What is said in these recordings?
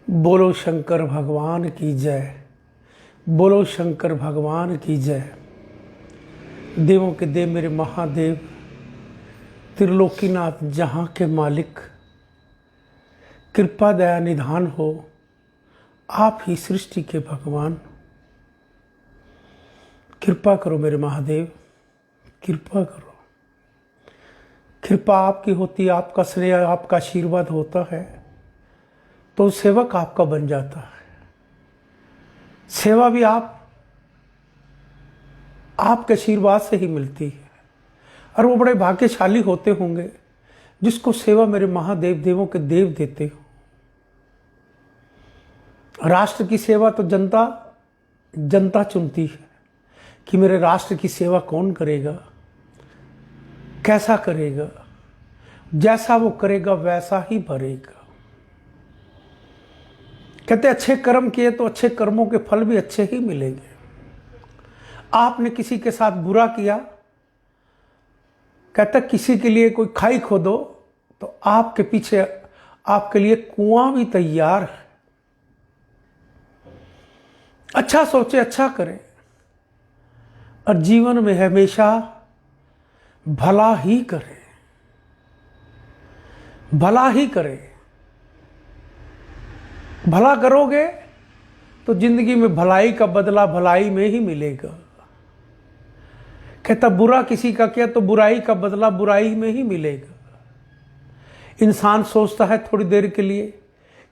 बोलो शंकर भगवान की जय। बोलो शंकर भगवान की जय। देवों के देव मेरे महादेव, त्रिलोकीनाथ जहाँ के मालिक, कृपा दया निधान हो, आप ही सृष्टि के भगवान। कृपा करो मेरे महादेव, कृपा करो। कृपा आपकी होती, आपका स्नेह, आपका आशीर्वाद होता है तो सेवक आपका बन जाता है। सेवा भी आपके आशीर्वाद से ही मिलती है। और वो बड़े भाग्यशाली होते होंगे जिसको सेवा मेरे महादेव देवों के देव देते हो। राष्ट्र की सेवा तो जनता चुनती है कि मेरे राष्ट्र की सेवा कौन करेगा, कैसा करेगा। जैसा वो करेगा वैसा ही भरेगा। कहते अच्छे कर्म किए तो अच्छे कर्मों के फल भी अच्छे ही मिलेंगे। आपने किसी के साथ बुरा किया, कहते किसी के लिए कोई खाई खोदो तो आपके पीछे आपके लिए कुआं भी तैयार है। अच्छा सोचे, अच्छा करें और जीवन में हमेशा भला ही करें, भला ही करें। भला करोगे तो जिंदगी में भलाई का बदला भलाई में ही मिलेगा। कहता बुरा किसी का किया तो बुराई का बदला बुराई में ही मिलेगा। इंसान सोचता है थोड़ी देर के लिए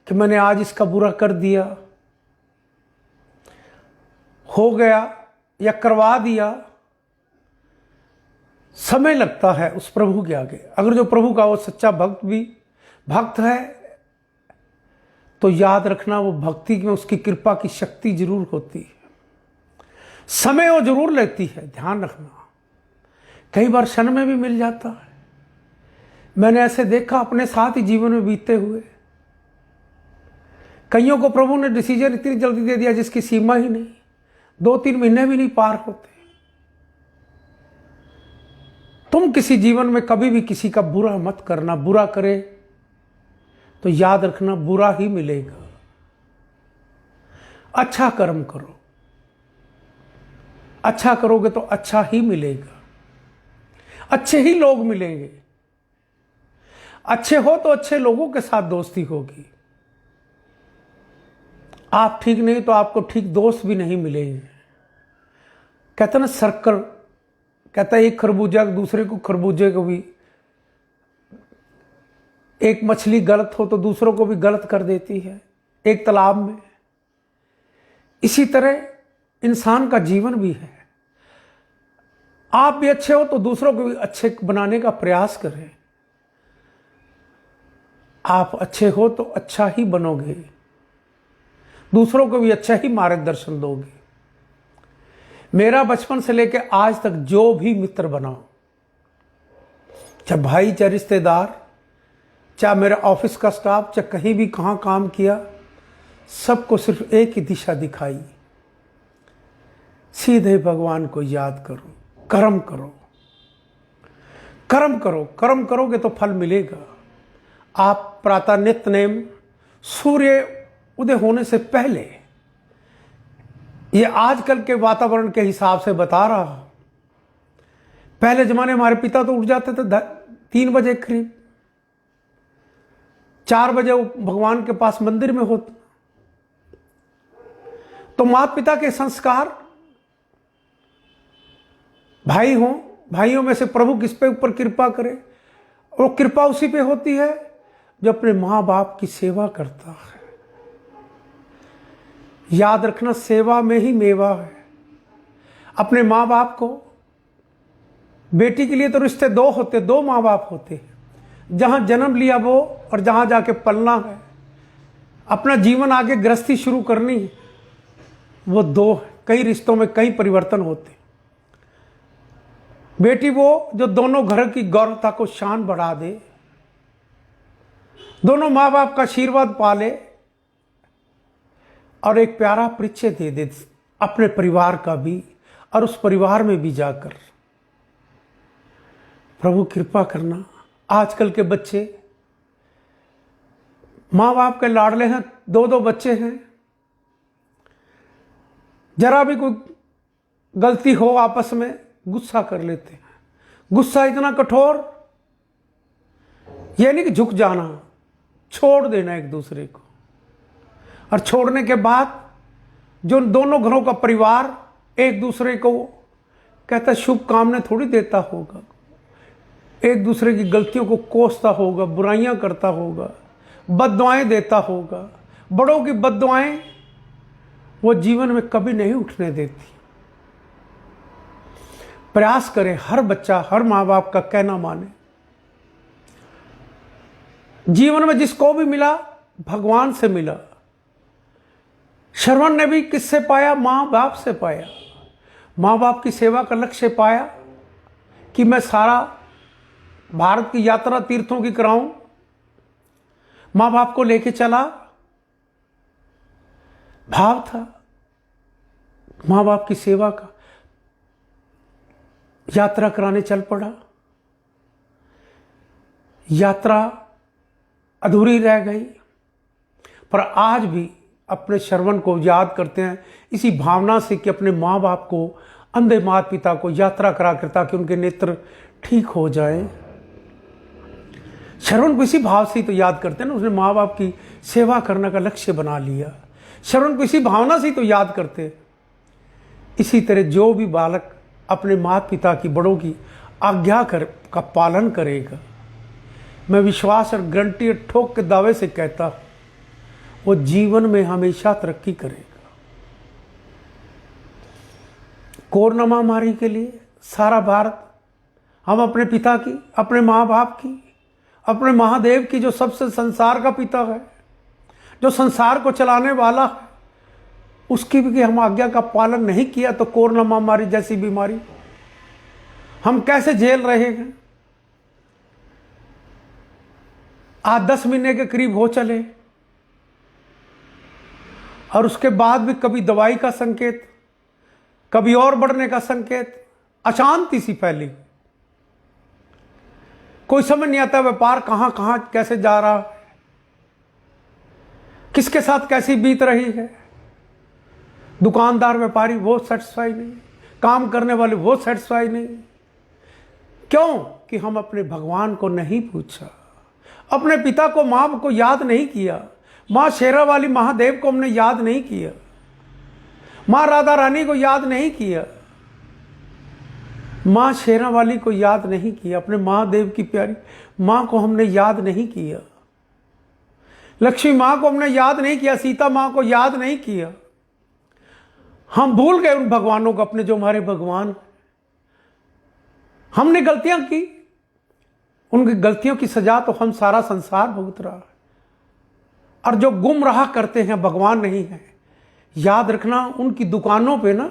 कि मैंने आज इसका बुरा कर दिया, हो गया या करवा दिया। समय लगता है उस प्रभु के आगे। अगर जो प्रभु का वो सच्चा भक्त है तो याद रखना वो भक्ति में उसकी कृपा की शक्ति जरूर होती है। समय वो जरूर लेती है, ध्यान रखना। कई बार क्षण में भी मिल जाता है। मैंने ऐसे देखा अपने साथ ही जीवन में बीतते हुए। कईयों को प्रभु ने डिसीजन इतनी जल्दी दे दिया जिसकी सीमा ही नहीं, 2-3 महीने भी नहीं पार होते। तुम किसी जीवन में कभी भी किसी का बुरा मत करना। बुरा करे तो याद रखना बुरा ही मिलेगा। अच्छा कर्म करो, अच्छा करोगे तो अच्छा ही मिलेगा। अच्छे ही लोग मिलेंगे। अच्छे हो तो अच्छे लोगों के साथ दोस्ती होगी। आप ठीक नहीं तो आपको ठीक दोस्त भी नहीं मिलेंगे। कहते ना सर्कल, कहता है एक खरबूजा दूसरे को खरबूजे को भी, एक मछली गलत हो तो दूसरों को भी गलत कर देती है एक तालाब में। इसी तरह इंसान का जीवन भी है। आप भी अच्छे हो तो दूसरों को भी अच्छे बनाने का प्रयास करें। आप अच्छे हो तो अच्छा ही बनोगे, दूसरों को भी अच्छा ही मार्गदर्शन दोगे। मेरा बचपन से लेकर आज तक जो भी मित्र बनाओ, चाहे भाई चाहे रिश्तेदार, चाहे मेरा ऑफिस का स्टाफ, चाहे कहीं भी कहाँ काम किया, सबको सिर्फ एक ही दिशा दिखाई, सीधे भगवान को याद करो, कर्म करो। कर्म करो, कर्म करोगे तो फल मिलेगा। आप प्रातः नित्य नेम सूर्य उदय होने से पहले, ये आजकल के वातावरण के हिसाब से बता रहा हूं। पहले जमाने हमारे पिता तो उठ जाते थे 3 बजे करीब, 4 बजे वो भगवान के पास मंदिर में होते। तो माता पिता के संस्कार, भाई हों, भाइयों में से प्रभु किस पे ऊपर कृपा करे, और कृपा उसी पे होती है जो अपने माँ बाप की सेवा करता है। याद रखना सेवा में ही मेवा है। अपने माँ बाप को, बेटी के लिए तो रिश्ते 2 होते, 2 माँ बाप होते हैं। जहां जन्म लिया वो और जहां जाके पलना है, अपना जीवन आगे गृहस्थी शुरू करनी है, वो 2 है। कई रिश्तों में कई परिवर्तन होते हैं। बेटी वो जो दोनों घर की गौरवता को शान बढ़ा दे, दोनों माँ बाप का आशीर्वाद पाले और एक प्यारा परिचय दे दे अपने परिवार का भी, और उस परिवार में भी जाकर प्रभु कृपा करना। आजकल के बच्चे माँ बाप के लाडले हैं, दो दो बच्चे हैं, जरा भी कोई गलती हो आपस में गुस्सा कर लेते हैं। गुस्सा इतना कठोर, यह नहीं कि झुक जाना, छोड़ देना एक दूसरे को। और छोड़ने के बाद जो दोनों घरों का परिवार एक दूसरे को कहता शुभकामनाएं थोड़ी देता होगा, एक दूसरे की गलतियों को कोसता होगा, बुराइयां करता होगा, बद्दुआएं देता होगा। बड़ों की बद्दुआएं वो जीवन में कभी नहीं उठने देती। प्रयास करें हर बच्चा, हर माँ बाप का कहना माने। जीवन में जिसको भी मिला भगवान से मिला। श्रवण ने भी किससे पाया? माँ बाप से पाया। माँ बाप की सेवा का लक्ष्य पाया कि मैं सारा भारत की यात्रा तीर्थों की कराऊं। माँ बाप को लेके चला, भाव था माँ बाप की सेवा का। यात्रा कराने चल पड़ा, यात्रा अधूरी रह गई, पर आज भी अपने श्रवण को याद करते हैं इसी भावना से कि अपने माँ बाप को, अंधे माता पिता को यात्रा करा कर ताकि उनके नेत्र ठीक हो जाएं। श्रवण को इसी भाव से ही तो याद करते हैं ना, उसने माँ बाप की सेवा करने का लक्ष्य बना लिया। श्रवण को इसी भावना से ही तो याद करते। इसी तरह जो भी बालक अपने माता पिता की, बड़ों की आज्ञा का पालन करेगा, मैं विश्वास और गारंटी और ठोक के दावे से कहता हूं वो जीवन में हमेशा तरक्की करेगा। कोरोना महामारी के लिए सारा भारत, हम अपने पिता की, अपने माँ बाप की, अपने महादेव की, जो सबसे संसार का पिता है, जो संसार को चलाने वाला है, उसकी भी हम आज्ञा का पालन नहीं किया तो कोरोना महामारी जैसी बीमारी हम कैसे झेल रहे हैं। आज 10 महीने के करीब हो चले और उसके बाद भी कभी दवाई का संकेत, कभी और बढ़ने का संकेत, अशांति सी फैली। कोई समझ नहीं आता व्यापार कहां कहां कैसे जा रहा है, किसके साथ कैसी बीत रही है। दुकानदार व्यापारी वो सेटिस्फाई नहीं, काम करने वाले वो सेटिस्फाई नहीं। क्यों? कि हम अपने भगवान को नहीं पूछा, अपने पिता को, मां को याद नहीं किया, मां शेरा वाली महादेव को हमने याद नहीं किया, मां राधा रानी को याद नहीं किया, मां शेरा वाली को याद नहीं किया, अपने महादेव की प्यारी मां को हमने याद नहीं किया, लक्ष्मी मां को हमने याद नहीं किया, सीता मां को याद नहीं किया। हम भूल गए उन भगवानों को अपने, जो हमारे भगवान। हमने गलतियां की, उनकी गलतियों की सजा तो हम सारा संसार भुगत रहा है। और जो गुमराह करते हैं भगवान नहीं है, याद रखना उनकी दुकानों पे ना,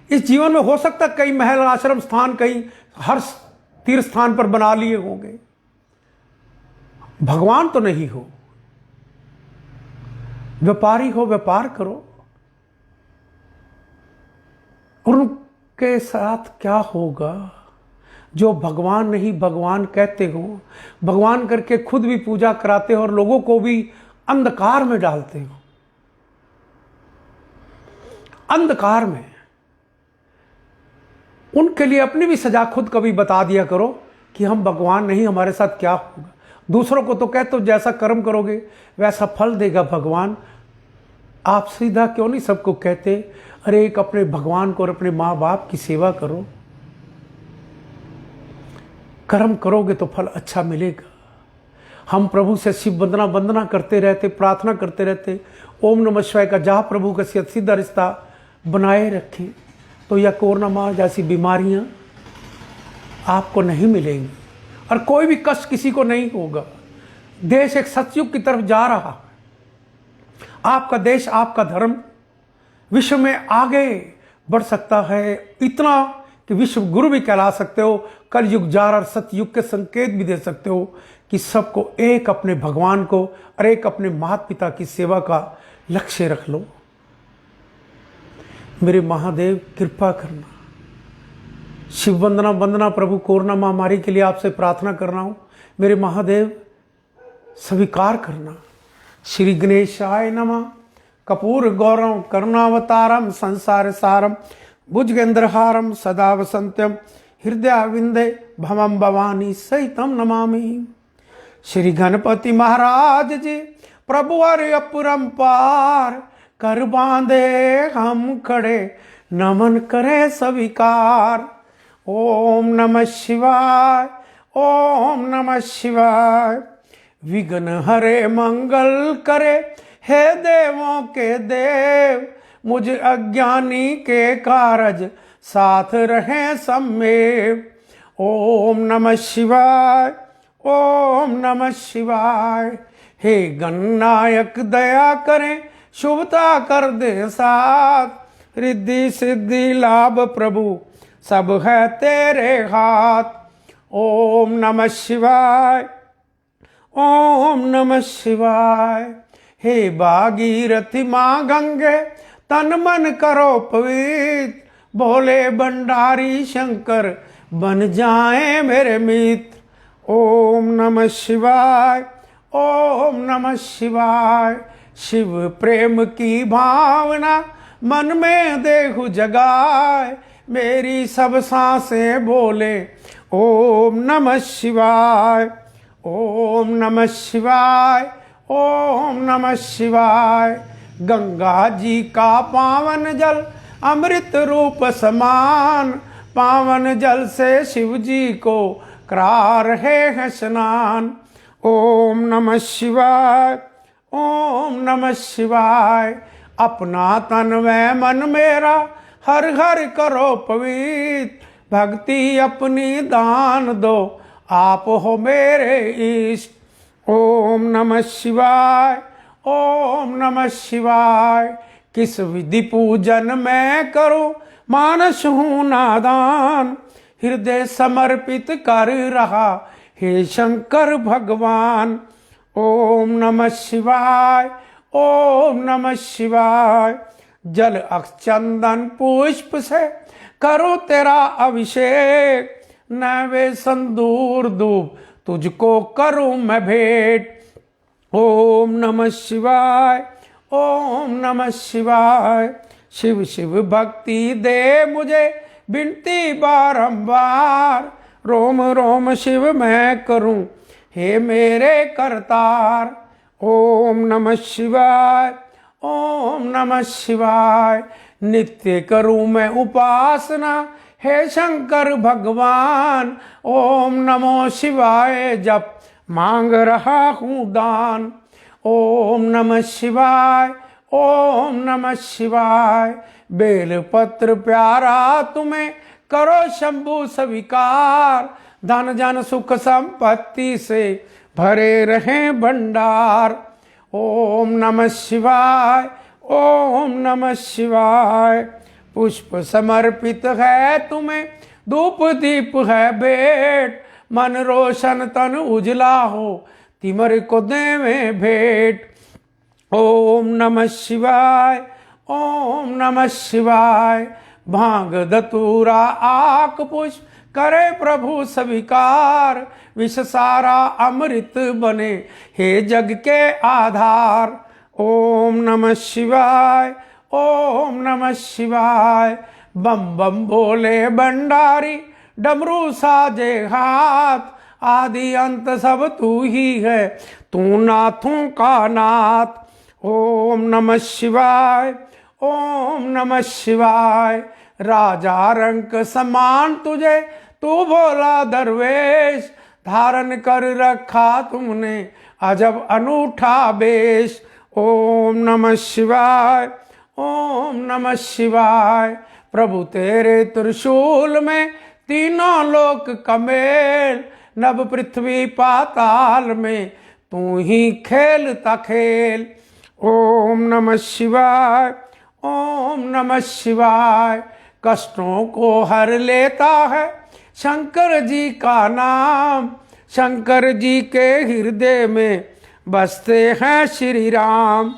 इस जीवन में हो सकता कई महल, आश्रम स्थान, कई हर तीर्थ स्थान पर बना लिए होंगे, भगवान तो नहीं हो। व्यापारी हो, व्यापार करो। और उनके साथ क्या होगा? जो भगवान नहीं भगवान कहते हो, भगवान करके खुद भी पूजा कराते हो और लोगों को भी अंधकार में डालते हो। अंधकार में उनके लिए अपनी भी सजा खुद कभी बता दिया करो कि हम भगवान नहीं, हमारे साथ क्या होगा। दूसरों को तो कहते हो जैसा कर्म करोगे वैसा फल देगा भगवान। आप सीधा क्यों नहीं सबको कहते, अरे एक अपने भगवान को और अपने माँ बाप की सेवा करो। कर्म करोगे तो फल अच्छा मिलेगा। हम प्रभु से शिव वंदना करते रहते, प्रार्थना करते रहते, ओम नमः शिवाय का जहाँ प्रभु का सीधा रिश्ता बनाए रखें, तो यह कोरोना माह जैसी बीमारियां आपको नहीं मिलेंगी और कोई भी कष्ट किसी को नहीं होगा। देश एक सतयुग की तरफ जा रहा है। आपका देश, आपका धर्म विश्व में आगे बढ़ सकता है, इतना कि विश्व गुरु भी कहला सकते हो। कल युग जा रहा, सतयुग के संकेत भी दे सकते हो कि सबको एक अपने भगवान को और एक अपने माता पिता की सेवा का लक्ष्य रख लो। मेरे महादेव कृपा करना। शिव वंदना प्रभु कोरोना महामारी के लिए आपसे प्रार्थना कर रहा हूं। मेरे महादेव स्वीकार करना श्री गणेशाय नमः। कपूर गौरम करुणावतारम संसार सारम भुजगेंद्रहारम सदा वसंत्यम हृदय विंदे भवम भवानी सहितम नमामि। श्री गणपति महाराज जी प्रभु अरे अपरंपार कर बांधे हम खड़े नमन करे स्वीकार। ओम नमः शिवाय ओम नमः शिवाय। विघ्न हरे मंगल करे हे देवों के देव, मुझ अज्ञानी के कारज साथ रहे सम्मेव। ओम नमः शिवाय ओम नमः शिवाय। हे गणनायक दया करें शुभता कर दे साथ, रिद्धि सिद्धि लाभ प्रभु सब है तेरे हाथ। ओम नमः शिवाय ओम नमः शिवाय। हे भागीरथी माँ गंगे तन मन करो पवित्र, भोले भंडारी शंकर बन जाए मेरे मित्र। ओम नमः शिवाय ओम नमः शिवाय। शिव प्रेम की भावना मन में देहु जगाए, मेरी सब सांसें बोले ओम नमः शिवाय ओम नमः शिवाय ओम नमः शिवाय। गंगा जी का पावन जल अमृत रूप समान, पावन जल से शिव जी को करा रहे हैं स्नान। ओम नमः शिवाय ओम नमः शिवाय। अपना तन व मन मेरा हर हर करो पवित्र, भक्ति अपनी दान दो आप हो मेरे इष्ट। ओम नमः शिवाय ओम नमः शिवाय। किस विधि पूजन मैं करूं मानस हूं नादान, हृदय समर्पित कर रहा हे शंकर भगवान। ओम नमः शिवाय ओम नमः शिवाय। जल अक्षचंदन पुष्प से करो तेरा अभिषेक, नैवे संदूर धूप तुझको करूं मैं भेंट। ओम नमः शिवाय ओम नमः शिवाय। शिव शिव भक्ति दे मुझे विनती बारंबार, रोम रोम शिव मैं करूं हे मेरे करतार। ओम नमः शिवाय ओम नमः शिवाय। नित्य करूं मैं उपासना हे शंकर भगवान, ओम नमो शिवाय जप मांग रहा हूँ दान। ओम नमः शिवाय ओम नमः शिवाय। बेलपत्र प्यारा तुम्हें करो शंभु स्वीकार, धन जन सुख संपत्ति से भरे रहे भंडार। ओम नमः शिवाय ओम नमः शिवाय। पुष्प समर्पित है तुम्हें धूप दीप है भेंट, मन रोशन तन उजला हो तिमर को देवे भेंट। ओम नमः शिवाय ओम नमः शिवाय। भांग धतूरा आक पुष्प करे प्रभु स्वीकार, विष सारा अमृत बने हे जग के आधार। ओम नमः शिवाय ओम नमः शिवाय। बम बम बोले भंडारी डमरू साजे हाथ, आदि अंत सब तू ही है तू नाथों का नाथ। ओम नमः शिवाय ओम नमः शिवाय। राजा रंक समान तुझे तू भोला दरवेश, धारण कर रखा तुमने अजब अनूठा बेश। ओम नमः शिवाय ओम नमः शिवाय। प्रभु तेरे त्रिशूल में तीनों लोक कमेल, नभ पृथ्वी पाताल में तू ही खेलता खेल। ओम नमः शिवाय ओम नमः शिवाय। कष्टों को हर लेता है शंकर जी का नाम, शंकर जी के हृदय में बसते हैं श्री राम।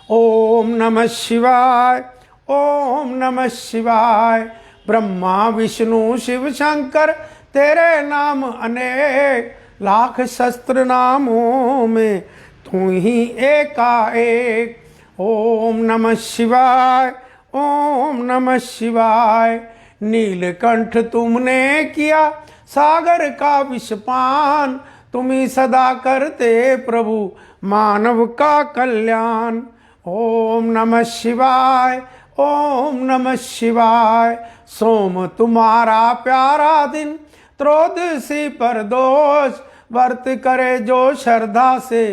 ओम नमः शिवाय ओम नमः शिवाय। ब्रह्मा विष्णु शिव शंकर तेरे नाम अनेक, लाख शस्त्र नामों में तू ही एकाएक। ओम नमः शिवाय, ओम नमः शिवाय। नीलकंठ तुमने किया सागर का विषपान, तुम ही सदा करते प्रभु मानव का कल्याण। ओम नमः शिवाय, ओम नमः शिवाय। सोम तुम्हारा प्यारा दिन, त्रयोदशी पर दोष, व्रत करे जो श्रद्धा से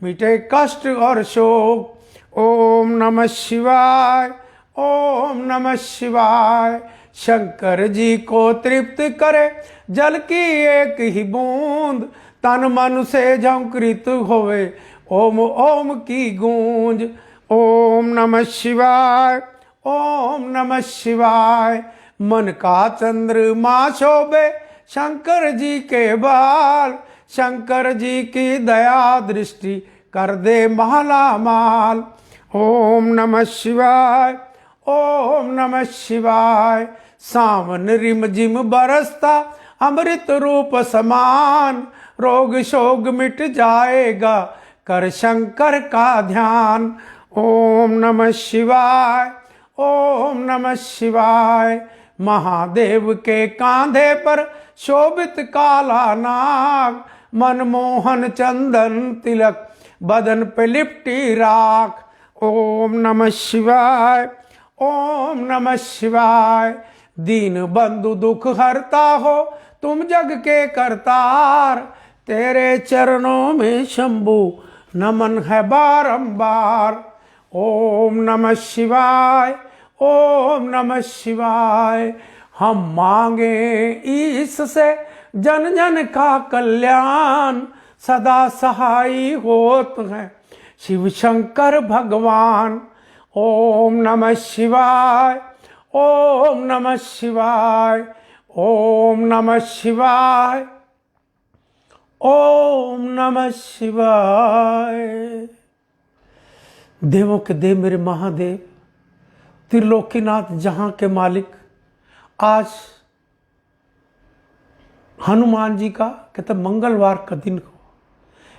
मिटे कष्ट और शोक। ओम नमः शिवाय, ओम नमः शिवाय। शंकर जी को तृप्त करे जल की एक ही बूंद, तन मन से झंकृत होवे ओम ओम की गूंज। ओम नमः शिवाय, ओम नमः शिवाय। मन का चंद्रमा शोभे शंकर जी के बाल, शंकर जी की दया दृष्टि कर दे माला माल। ओम नमः शिवाय, ओम नमः शिवाय। सावन रिम जिम बरसता अमृत रूप समान, रोग शोग मिट जाएगा कर शंकर का ध्यान। ओम नमः शिवाय, ओम नमः शिवाय। महादेव के कांधे पर शोभित काला नाग, मनमोहन चंदन तिलक बदन पे लिपटी राख। ओम नमः शिवाय, ओम नमः शिवाय। दीन बंधु दुख हरता हो तुम जग के करतार, तेरे चरणों में शंभु नमन है बारंबार। ओम नमः शिवाय, ओम नमः शिवाय। हम मांगे ईश से जन जन का कल्याण, सदा सहाय होत हैं शिव शंकर भगवान। ओम नमः शिवाय, ओम नमः शिवाय, ओम नमः शिवाय, ओम नमः शिवाय। देवों के देव मेरे महादेव, त्रिलोकीनाथ जहां के मालिक, आज हनुमान जी का कहते मंगलवार का दिन हो,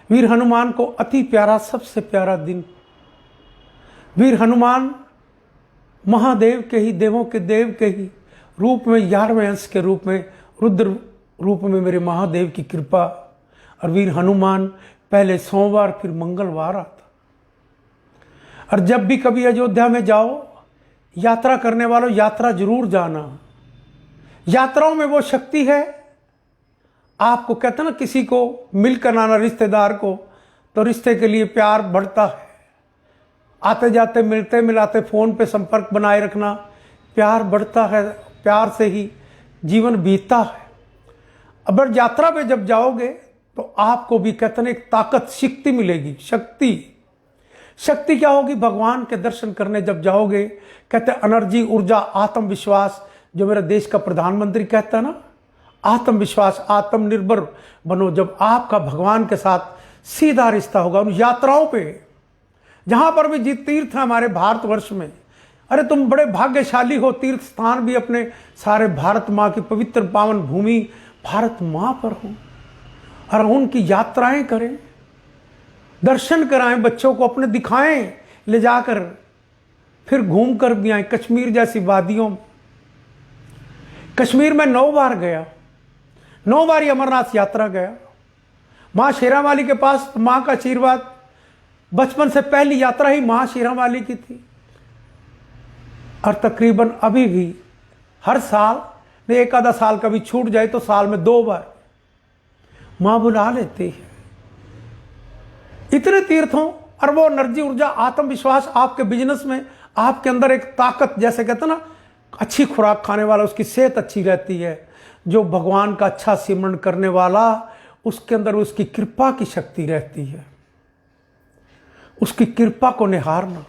वीर हनुमान को अति प्यारा, सबसे प्यारा दिन। वीर हनुमान महादेव के ही, देवों के देव के ही रूप में, 11वें अंश के रूप में, रुद्र रूप में मेरे महादेव की कृपा। और वीर हनुमान पहले सोमवार फिर मंगलवार आता। और जब भी कभी अयोध्या में जाओ, यात्रा करने वालों यात्रा जरूर जाना। यात्राओं में वो शक्ति है, आपको कहते ना किसी को मिलकर आना, रिश्तेदार को, तो रिश्ते के लिए प्यार बढ़ता है। आते जाते मिलते मिलाते फोन पे संपर्क बनाए रखना, प्यार बढ़ता है, प्यार से ही जीवन बीतता है। अब यात्रा पे जब जाओगे तो आपको भी कहते ना एक ताकत, शक्ति मिलेगी। शक्ति क्या होगी? भगवान के दर्शन करने जब जाओगे, कहते एनर्जी, ऊर्जा, आत्मविश्वास, जो मेरा देश का प्रधानमंत्री कहता है ना, आत्मविश्वास, आत्मनिर्भर बनो। जब आपका भगवान के साथ सीधा रिश्ता होगा उन यात्राओं पे, जहां पर भी तीर्थ है हमारे भारतवर्ष में, अरे तुम बड़े भाग्यशाली हो, तीर्थ स्थान भी अपने सारे भारत माँ की पवित्र पावन भूमि भारत माँ पर हो, और उनकी यात्राएं करें, दर्शन कराएं, बच्चों को अपने दिखाएं ले जाकर, फिर घूम कर भी आए कश्मीर जैसी वादियों में। कश्मीर में 9 बार गया, 9 बार अमरनाथ यात्रा गया। मां शेरावाली के पास मां का आशीर्वाद, बचपन से पहली यात्रा ही मां शेरावाली की थी। और तकरीबन अभी भी हर साल, एक आधा साल कभी छूट जाए तो साल में 2 बार मां बुला लेती है। इतने तीर्थों, और वो एनर्जी, ऊर्जा, आत्मविश्वास आपके बिजनेस में, आपके अंदर एक ताकत, जैसे कहते हैं ना, अच्छी खुराक खाने वाला उसकी सेहत अच्छी रहती है। जो भगवान का अच्छा सिमरन करने वाला, उसके अंदर उसकी कृपा की शक्ति रहती है। उसकी कृपा को निहारना,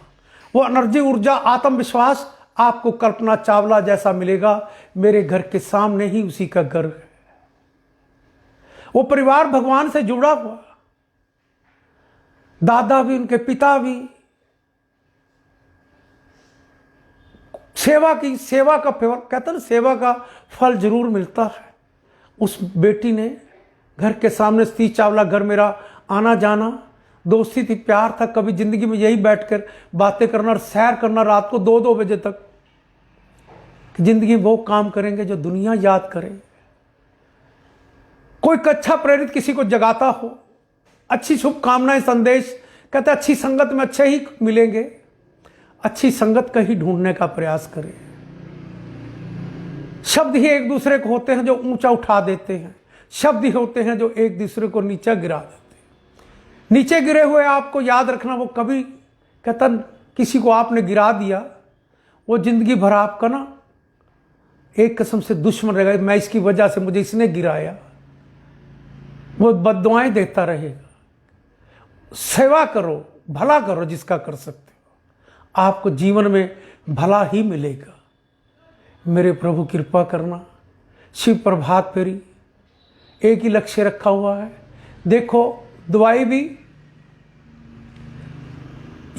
वो एनर्जी, ऊर्जा, आत्मविश्वास आपको कल्पना चावला जैसा मिलेगा। मेरे घर के सामने ही उसी का घर है। वो परिवार भगवान से जुड़ा हुआ, दादा भी, उनके पिता भी, सेवा का कहते ना, सेवा का फल जरूर मिलता है। उस बेटी ने घर के सामने, सतीश चावला घर मेरा आना जाना, दोस्ती थी, प्यार था। कभी जिंदगी में यही बैठकर बातें करना और सैर करना रात को 2-2 बजे तक, कि जिंदगी में वो काम करेंगे जो दुनिया याद करे। कोई अच्छा प्रेरित किसी को जगाता हो, अच्छी शुभकामनाएं, संदेश, कहते अच्छी संगत में अच्छे ही मिलेंगे। अच्छी संगत का ही ढूंढने का प्रयास करें। शब्द ही एक दूसरे को होते हैं जो ऊंचा उठा देते हैं। शब्द ही होते हैं जो एक दूसरे को नीचा गिरा देते हैं। नीचे गिरे हुए आपको याद रखना, वो कभी कहता किसी को आपने गिरा दिया, वो जिंदगी भर आपका ना एक किस्म से दुश्मन रहेगा। मैं इसकी वजह से, मुझे इसने गिराया, वो बद्दुआएं देता रहेगा। सेवा करो, भला करो जिसका कर सकते हो, आपको जीवन में भला ही मिलेगा। मेरे प्रभु कृपा करना। शिव प्रभात फेरी एक ही लक्ष्य रखा हुआ है। देखो दवाई भी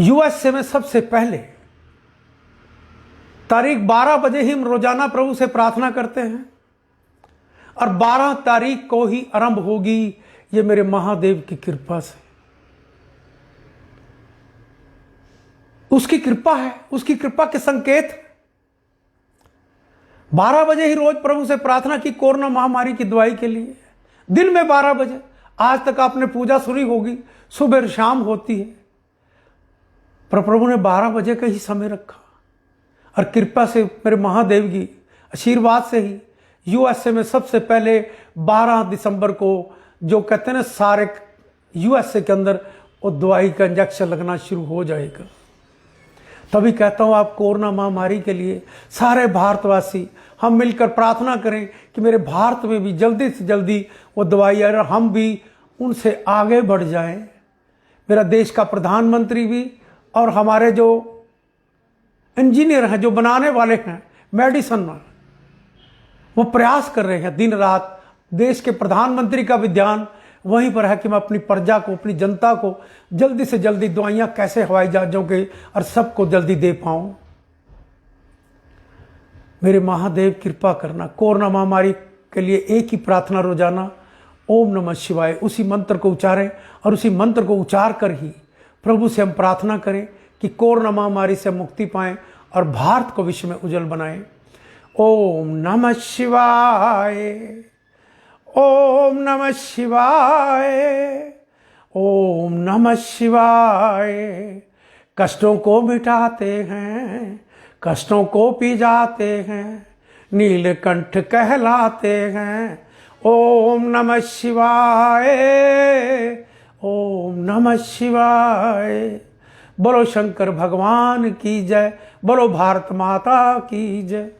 यूएसए में सबसे पहले तारीख 12 बजे ही हम रोजाना प्रभु से प्रार्थना करते हैं, और 12 तारीख को ही आरंभ होगी। ये मेरे महादेव की कृपा से, उसकी कृपा है, उसकी कृपा के संकेत। 12 बजे ही रोज प्रभु से प्रार्थना की कोरोना महामारी की दवाई के लिए। दिन में 12 बजे, आज तक आपने पूजा सुनी होगी, सुबह शाम होती है, पर प्रभु ने 12 बजे का ही समय रखा। और कृपा से, मेरे महादेव की आशीर्वाद से ही यूएसए में सबसे पहले 12 दिसंबर को, जो कहते हैं ना सारे यूएसए के अंदर, वो दवाई का इंजेक्शन लगना शुरू हो जाएगा। तभी कहता हूं आप कोरोना महामारी के लिए सारे भारतवासी हम मिलकर प्रार्थना करें कि मेरे भारत में भी जल्दी से जल्दी वो दवाई आए और हम भी उनसे आगे बढ़ जाएं। मेरा देश का प्रधानमंत्री भी और हमारे जो इंजीनियर हैं, जो बनाने वाले हैं मेडिसिन में, वो प्रयास कर रहे हैं दिन रात। देश के प्रधानमंत्री का भी ध्यान वहीं पर है कि मैं अपनी प्रजा को, अपनी जनता को जल्दी से जल्दी दवाइयां कैसे हवाई जहाजों के और सबको जल्दी दे पाऊं। मेरे महादेव कृपा करना। कोरोना महामारी के लिए एक ही प्रार्थना रोजाना, ओम नमः शिवाय, उसी मंत्र को उच्चारें और उसी मंत्र को उच्चार कर ही प्रभु से हम प्रार्थना करें कि कोरोना महामारी से मुक्ति पाएं और भारत को विश्व में उज्जवल बनाएं। ओम नमः शिवाय, ओम नमः शिवाय, ओम नमः शिवाय। कष्टों को मिटाते हैं, कष्टों को पी जाते हैं, नीलकंठ कहलाते हैं। ओम नमः शिवाय, ओम नमः शिवाय। बोलो शंकर भगवान की जय, बोलो भारत माता की जय।